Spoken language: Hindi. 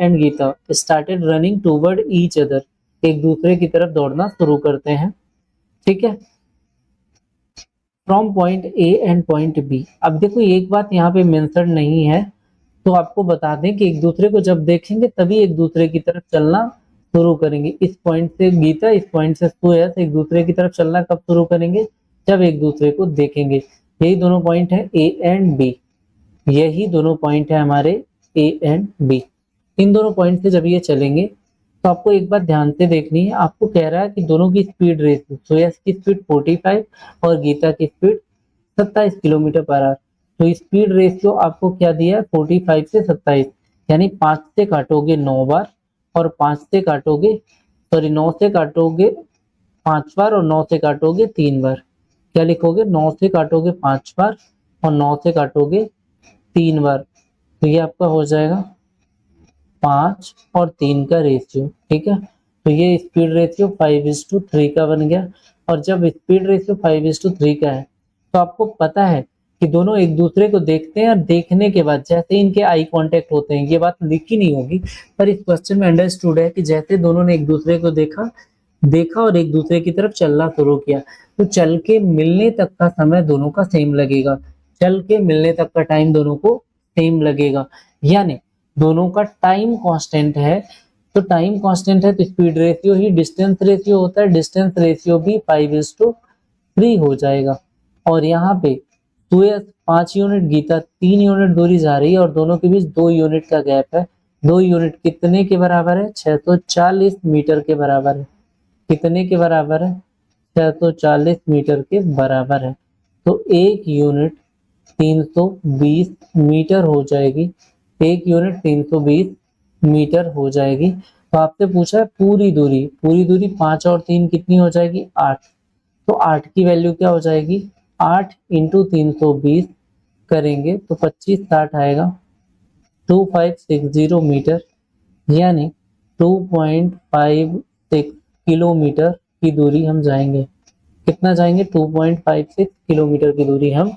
And Geeta started running toward each other, एक दूसरे की तरफ दौड़ना शुरू करते हैं, ठीक है, from point A and point B. अब देखो एक बात यहाँ पे मेंशन नहीं है, तो आपको बता दें कि एक दूसरे को जब देखेंगे तभी एक दूसरे की तरफ चलना शुरू करेंगे। इस पॉइंट से गीता, इस पॉइंट से सुयश एक दूसरे की तरफ चलना कब शुरू करेंगे, जब एक दूसरे को देखेंगे। यही दोनों पॉइंट है ए एंड बी, यही दोनों पॉइंट है हमारे ए एंड बी। इन दोनों पॉइंट से जब ये चलेंगे तो आपको एक बात ध्यान से देखनी है, आपको कह रहा है कि दोनों की स्पीड रेशियो, सुयश की स्पीड 45 और गीता की स्पीड 27 किलोमीटर पर आवर। तो स्पीड रेशियो आपको क्या दिया है, 45 से 27, यानी 5 से काटोगे 9 बार और 5 से काटोगे, सॉरी 9 से काटोगे 5 बार और 9 से काटोगे 3 बार। क्या लिखोगे, 9 से काटोगे 5 बार और 9 से काटोगे 3 बार। तो ये आपका हो जाएगा 5 और 3 का रेशियो, ठीक है। तो ये स्पीड रेशियो 5:3 का बन गया। और जब स्पीड रेशियो 5:3 का है तो आपको पता है कि दोनों एक दूसरे को देखते हैं और देखने के बाद जैसे इनके आई कांटेक्ट होते हैं, ये बात लिखी नहीं होगी पर इस क्वेश्चन में अंडरस्टूड है कि जैसे दोनों ने एक दूसरे को देखा और एक दूसरे की तरफ चलना शुरू किया, तो चल के मिलने तक का समय दोनों का सेम लगेगा, चल के मिलने तक का टाइम दोनों को सेम लगेगा, यानी दोनों का टाइम कांस्टेंट है। तो टाइम कांस्टेंट है तो स्पीड रेशियो ही डिस्टेंस रेशियो होता है, डिस्टेंस रेशियो भी 5:3 हो जाएगा। और यहाँ पे सुयश 5 यूनिट, गीता 3 यूनिट दूरी जा रही है और दोनों के बीच 2 यूनिट का गैप है। 2 यूनिट कितने के बराबर है, 640 मीटर के बराबर है। कितने के बराबर है, 640 मीटर के बराबर है। तो 1 यूनिट 320 मीटर हो जाएगी, 1 यूनिट 320 मीटर हो जाएगी। तो आपसे पूछा है पूरी दूरी 5 और 3 कितनी हो जाएगी, 8। तो 8 की वैल्यू क्या हो जाएगी, 8 इंटू 320 करेंगे तो 2560 आएगा, 2560 मीटर, यानी 2.56 किलोमीटर की दूरी हम जाएंगे। कितना जाएंगे, 2.56 किलोमीटर की दूरी हम